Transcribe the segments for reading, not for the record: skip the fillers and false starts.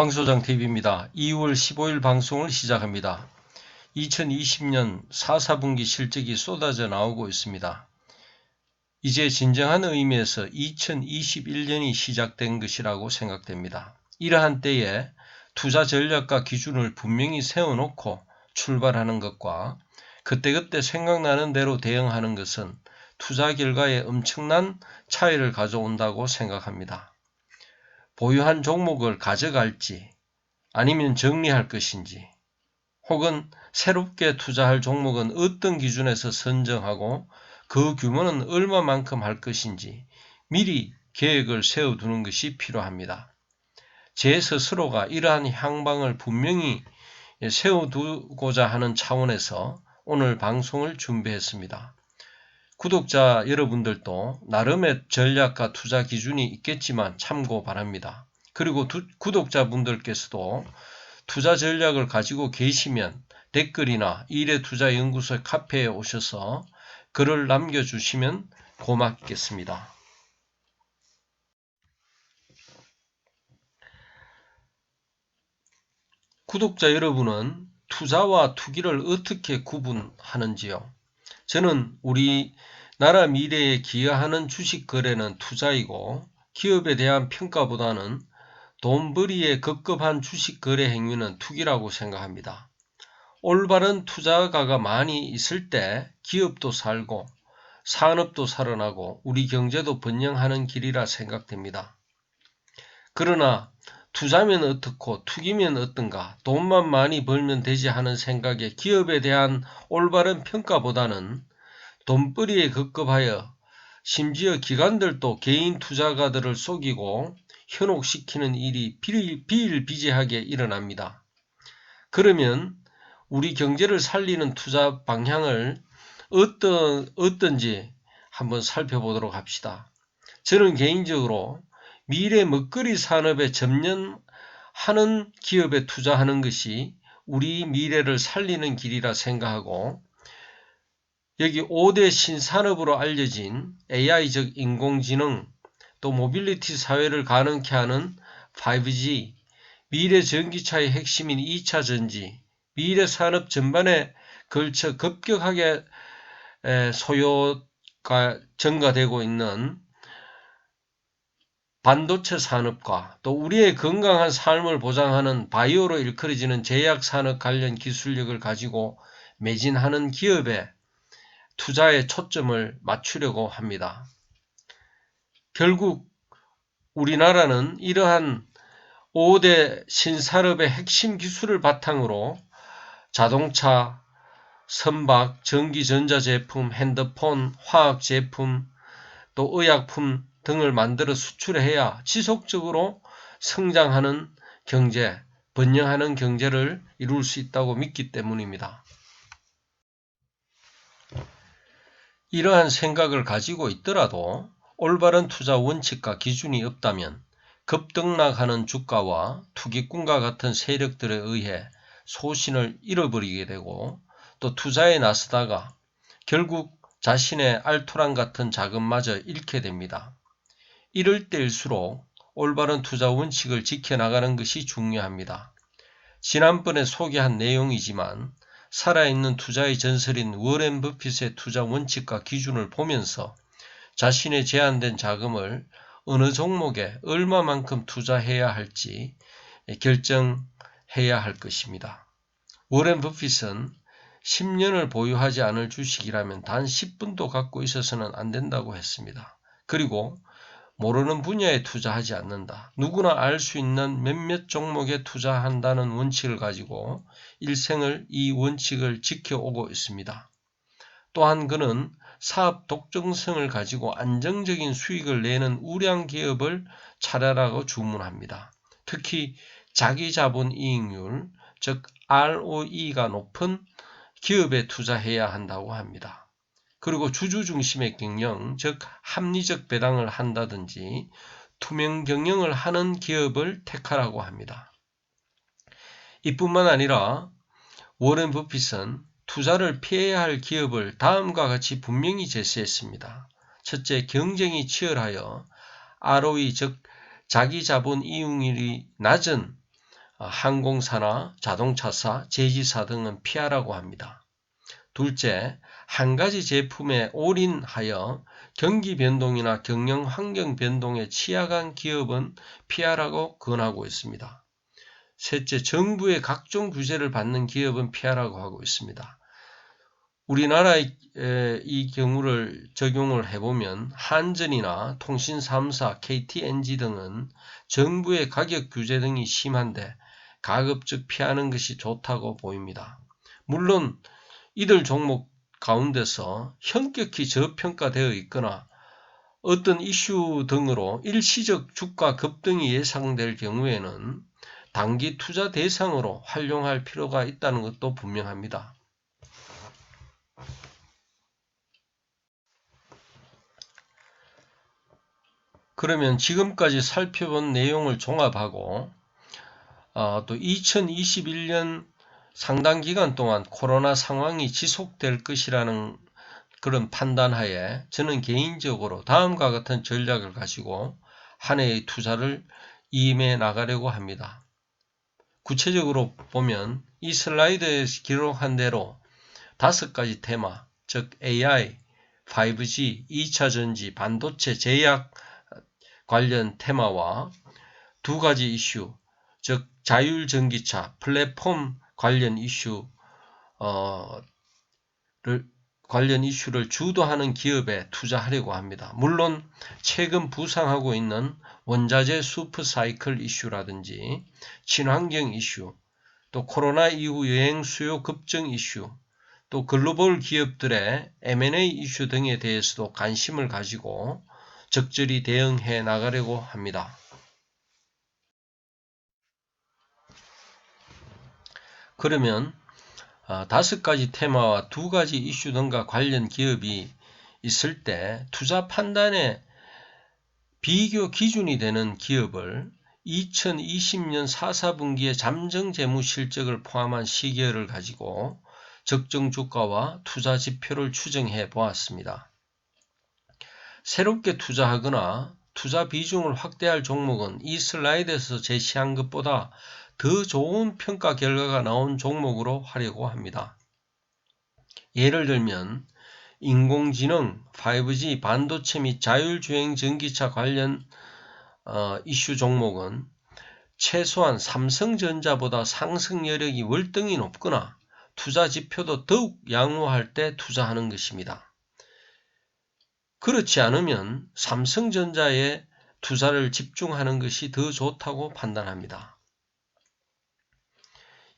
황소장TV입니다. 2월 15일 방송을 시작합니다. 2020년 4분기 실적이 쏟아져 나오고 있습니다. 이제 진정한 의미에서 2021년이 시작된 것이라고 생각됩니다. 이러한 때에 투자 전략과 기준을 분명히 세워놓고 출발하는 것과 그때그때 생각나는 대로 대응하는 것은 투자 결과에 엄청난 차이를 가져온다고 생각합니다. 보유한 종목을 가져갈지 아니면 정리할 것인지 혹은 새롭게 투자할 종목은 어떤 기준에서 선정하고 그 규모는 얼마만큼 할 것인지 미리 계획을 세워두는 것이 필요합니다. 제 스스로가 이러한 향방을 분명히 세워두고자 하는 차원에서 오늘 방송을 준비했습니다. 구독자 여러분들도 나름의 전략과 투자 기준이 있겠지만 참고 바랍니다. 그리고 구독자분들께서도 투자 전략을 가지고 계시면 댓글이나 일회투자연구소 카페에 오셔서 글을 남겨주시면 고맙겠습니다. 구독자 여러분은 투자와 투기를 어떻게 구분하는지요? 저는 우리나라 미래에 기여하는 주식 거래는 투자이고 기업에 대한 평가보다는 돈벌이에 급급한 주식 거래 행위는 투기라고 생각합니다. 올바른 투자가가 많이 있을 때 기업도 살고 산업도 살아나고 우리 경제도 번영하는 길이라 생각됩니다. 그러나 투자면 어떻고 투기면 어떤가, 돈만 많이 벌면 되지 하는 생각에 기업에 대한 올바른 평가보다는 돈벌이에 급급하여 심지어 기관들도 개인 투자가들을 속이고 현혹시키는 일이 비일비재하게 일어납니다. 그러면 우리 경제를 살리는 투자 방향을 어떤지 한번 살펴보도록 합시다. 저는 개인적으로 미래 먹거리 산업에 점령하는 기업에 투자하는 것이 우리 미래를 살리는 길이라 생각하고 여기 5대 신산업으로 알려진 AI 즉 인공지능, 또 모빌리티 사회를 가능케 하는 5G, 미래 전기차의 핵심인 2차 전지, 미래 산업 전반에 걸쳐 급격하게 소요가 증가되고 있는 반도체 산업과 또 우리의 건강한 삶을 보장하는 바이오로 일컬어지는 제약산업 관련 기술력을 가지고 매진하는 기업에 투자의 초점을 맞추려고 합니다. 결국 우리나라는 이러한 5대 신산업의 핵심 기술을 바탕으로 자동차, 선박, 전기, 전자제품, 핸드폰, 화학제품, 또 의약품 등을 만들어 수출해야 지속적으로 성장하는 경제, 번영하는 경제를 이룰 수 있다고 믿기 때문입니다. 이러한 생각을 가지고 있더라도 올바른 투자 원칙과 기준이 없다면 급등락하는 주가와 투기꾼과 같은 세력들에 의해 소신을 잃어버리게 되고 또 투자에 나서다가 결국 자신의 알토란 같은 자금마저 잃게 됩니다. 이럴 때일수록 올바른 투자 원칙을 지켜나가는 것이 중요합니다. 지난번에 소개한 내용이지만 살아있는 투자의 전설인 워렌 버핏의 투자 원칙과 기준을 보면서 자신의 제한된 자금을 어느 종목에 얼마만큼 투자해야 할지 결정해야 할 것입니다. 워렌 버핏은 10년을 보유하지 않을 주식이라면 단 10분도 갖고 있어서는 안 된다고 했습니다. 그리고 모르는 분야에 투자하지 않는다. 누구나 알 수 있는 몇몇 종목에 투자한다는 원칙을 가지고 일생을 이 원칙을 지켜오고 있습니다. 또한 그는 사업 독점성을 가지고 안정적인 수익을 내는 우량 기업을 차려라고 주문합니다. 특히 자기 자본 이익률, 즉 ROE가 높은 기업에 투자해야 한다고 합니다. 그리고 주주 중심의 경영, 즉 합리적 배당을 한다든지 투명 경영을 하는 기업을 택하라고 합니다. 이뿐만 아니라 워렌 버핏은 투자를 피해야 할 기업을 다음과 같이 분명히 제시했습니다. 첫째, 경쟁이 치열하여 ROE 즉 자기 자본 이익률이 낮은 항공사나 자동차사, 제지사 등은 피하라고 합니다. 둘째, 한 가지 제품에 올인하여 경기 변동이나 경영 환경 변동에 취약한 기업은 피하라고 권하고 있습니다. 셋째, 정부의 각종 규제를 받는 기업은 피하라고 하고 있습니다. 우리나라의 이 경우를 적용을 해보면 한전이나 통신 3사, KTNG 등은 정부의 가격 규제 등이 심한데 가급적 피하는 것이 좋다고 보입니다. 물론 이들 종목 가운데서 현격히 저평가되어 있거나 어떤 이슈 등으로 일시적 주가 급등이 예상될 경우에는 단기 투자 대상으로 활용할 필요가 있다는 것도 분명합니다. 그러면 지금까지 살펴본 내용을 종합하고 또 2021년 상당 기간 동안 코로나 상황이 지속될 것이라는 그런 판단하에 저는 개인적으로 다음과 같은 전략을 가지고 한 해의 투자를 임해 나가려고 합니다. 구체적으로 보면 이 슬라이드에서 기록한 대로 5가지 테마, 즉 AI, 5G, 2차전지, 반도체, 제약 관련 테마와 2가지 이슈, 즉 자율전기차, 플랫폼 관련 이슈를 주도하는 기업에 투자하려고 합니다. 물론 최근 부상하고 있는 원자재 슈퍼사이클 이슈라든지 친환경 이슈, 또 코로나 이후 여행 수요 급증 이슈, 또 글로벌 기업들의 M&A 이슈 등에 대해서도 관심을 가지고 적절히 대응해 나가려고 합니다. 그러면 5가지 테마와 2가지 이슈 등과 관련 기업이 있을 때 투자 판단의 비교 기준이 되는 기업을 2020년 4사분기의 잠정 재무 실적을 포함한 시계열을 가지고 적정 주가와 투자 지표를 추정해 보았습니다. 새롭게 투자하거나 투자 비중을 확대할 종목은 이 슬라이드에서 제시한 것보다 더 좋은 평가 결과가 나온 종목으로 하려고 합니다. 예를 들면 인공지능, 5G, 반도체 및 자율주행 전기차 관련 이슈 종목은 최소한 삼성전자보다 상승 여력이 월등히 높거나 투자 지표도 더욱 양호할 때 투자하는 것입니다. 그렇지 않으면 삼성전자에 투자를 집중하는 것이 더 좋다고 판단합니다.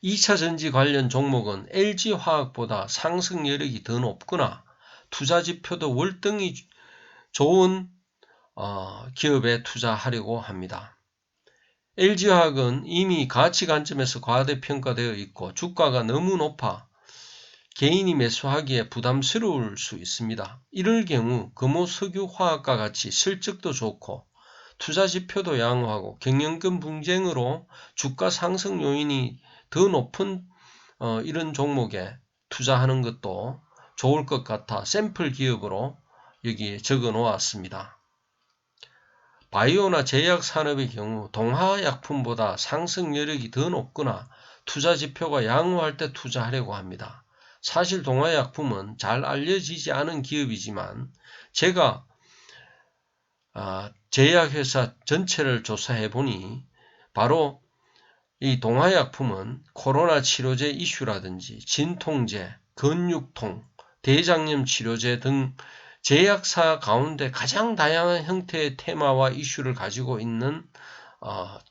2차전지 관련 종목은 LG화학보다 상승 여력이 더 높거나 투자 지표도 월등히 좋은 기업에 투자하려고 합니다. LG화학은 이미 가치 관점에서 과대평가되어 있고 주가가 너무 높아 개인이 매수하기에 부담스러울 수 있습니다. 이럴 경우 금호석유화학과 같이 실적도 좋고 투자 지표도 양호하고 경영권 분쟁으로 주가 상승 요인이 더 높은 이런 종목에 투자하는 것도 좋을 것 같아 샘플 기업으로 여기에 적어 놓았습니다. 바이오나 제약 산업의 경우 동화약품보다 상승 여력이 더 높거나 투자 지표가 양호할 때 투자하려고 합니다. 사실 동화약품은 잘 알려지지 않은 기업이지만 제가 제약회사 전체를 조사해 보니 바로 이 동화약품은 코로나 치료제 이슈라든지 진통제, 근육통, 대장염 치료제 등 제약사 가운데 가장 다양한 형태의 테마와 이슈를 가지고 있는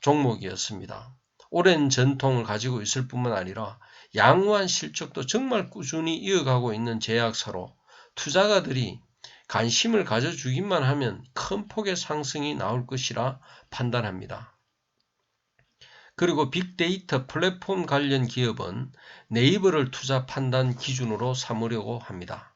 종목이었습니다. 오랜 전통을 가지고 있을 뿐만 아니라 양호한 실적도 정말 꾸준히 이어가고 있는 제약사로 투자가들이 관심을 가져주기만 하면 큰 폭의 상승이 나올 것이라 판단합니다. 그리고 빅데이터 플랫폼 관련 기업은 네이버를 투자 판단 기준으로 삼으려고 합니다.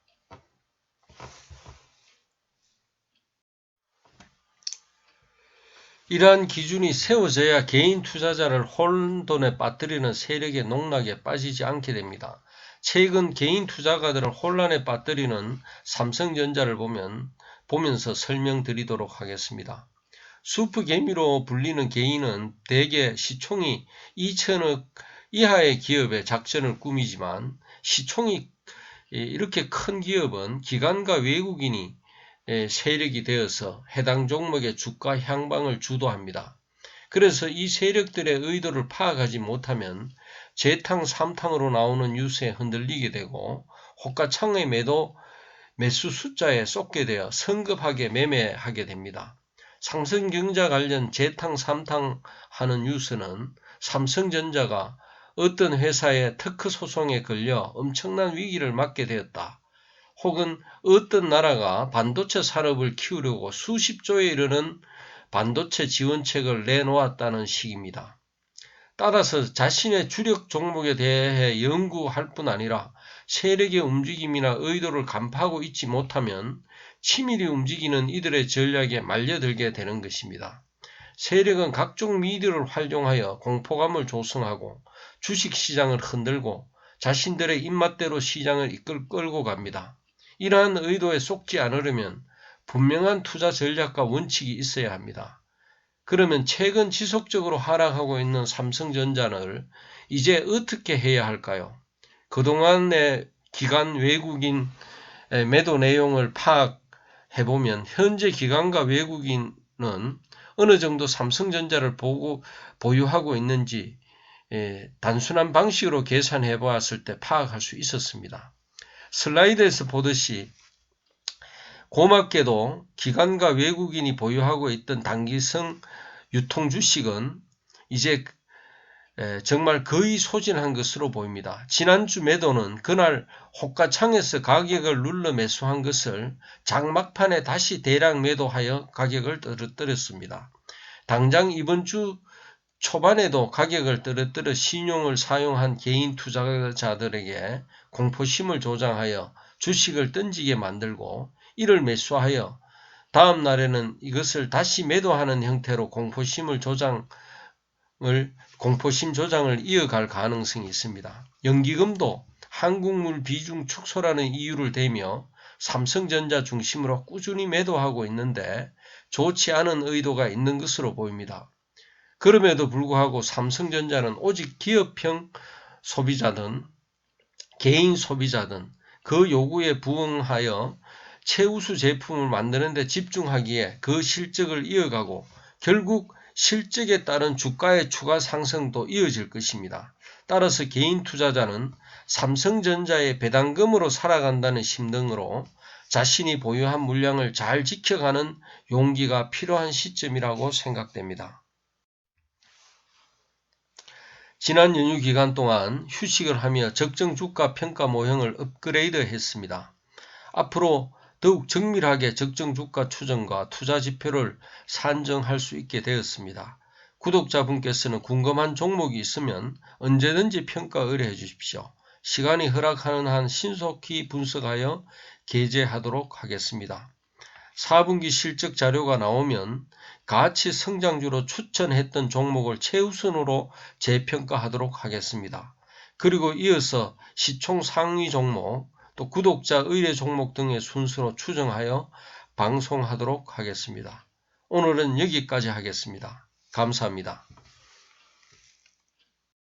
이러한 기준이 세워져야 개인 투자자를 혼돈에 빠뜨리는 세력의 농락에 빠지지 않게 됩니다. 최근 개인 투자가들을 혼란에 빠뜨리는 삼성전자를 보면서 설명드리도록 하겠습니다. 수프개미로 불리는 개인은 대개 시총이 2천억 이하의 기업의 작전을 꾸미지만 시총이 이렇게 큰 기업은 기관과 외국인이 세력이 되어서 해당 종목의 주가 향방을 주도합니다. 그래서 이 세력들의 의도를 파악하지 못하면 재탕, 삼탕으로 나오는 뉴스에 흔들리게 되고 호가창의 매수 숫자에 쏟게 되어 성급하게 매매하게 됩니다. 삼성전자 관련 재탕, 삼탕 하는 뉴스는 삼성전자가 어떤 회사의 특허 소송에 걸려 엄청난 위기를 맞게 되었다. 혹은 어떤 나라가 반도체 산업을 키우려고 수십조에 이르는 반도체 지원책을 내놓았다는 식입니다. 따라서 자신의 주력 종목에 대해 연구할 뿐 아니라 세력의 움직임이나 의도를 간파하고 있지 못하면 치밀히 움직이는 이들의 전략에 말려들게 되는 것입니다. 세력은 각종 미디어를 활용하여 공포감을 조성하고 주식시장을 흔들고 자신들의 입맛대로 시장을 끌고 갑니다. 이러한 의도에 속지 않으려면 분명한 투자 전략과 원칙이 있어야 합니다. 그러면 최근 지속적으로 하락하고 있는 삼성전자를 이제 어떻게 해야 할까요? 그동안의 기관 외국인 매도 내용을 파악해보면 현재 기관과 외국인은 어느 정도 삼성전자를 보유하고 있는지 단순한 방식으로 계산해 보았을 때 파악할 수 있었습니다. 슬라이드에서 보듯이 고맙게도 기관과 외국인이 보유하고 있던 단기성 유통 주식은 이제 정말 거의 소진한 것으로 보입니다. 지난주 매도는 그날 호가창에서 가격을 눌러 매수한 것을 장막판에 다시 대량 매도하여 가격을 떨어뜨렸습니다. 당장 이번 주 초반에도 가격을 떨어뜨려 신용을 사용한 개인 투자자들에게 공포심을 조장하여 주식을 던지게 만들고 이를 매수하여 다음 날에는 이것을 다시 매도하는 형태로 공포심 조장을 이어갈 가능성이 있습니다. 연기금도 한국물 비중 축소라는 이유를 대며 삼성전자 중심으로 꾸준히 매도하고 있는데 좋지 않은 의도가 있는 것으로 보입니다. 그럼에도 불구하고 삼성전자는 오직 기업형 소비자든 개인 소비자든 그 요구에 부응하여 최우수 제품을 만드는 데 집중하기에 그 실적을 이어가고 결국 실적에 따른 주가의 추가 상승도 이어질 것입니다. 따라서 개인 투자자는 삼성전자의 배당금으로 살아간다는 심정으로 자신이 보유한 물량을 잘 지켜가는 용기가 필요한 시점이라고 생각됩니다. 지난 연휴 기간 동안 휴식을 하며 적정 주가 평가 모형을 업그레이드 했습니다. 앞으로 더욱 정밀하게 적정 주가 추정과 투자 지표를 산정할 수 있게 되었습니다. 구독자분께서는 궁금한 종목이 있으면 언제든지 평가 의뢰해 주십시오. 시간이 허락하는 한 신속히 분석하여 게재하도록 하겠습니다. 4분기 실적 자료가 나오면 가치 성장주로 추천했던 종목을 최우선으로 재평가하도록 하겠습니다. 그리고 이어서 시총 상위 종목, 또 구독자 의뢰 종목 등의 순서로 추정하여 방송하도록 하겠습니다. 오늘은 여기까지 하겠습니다. 감사합니다.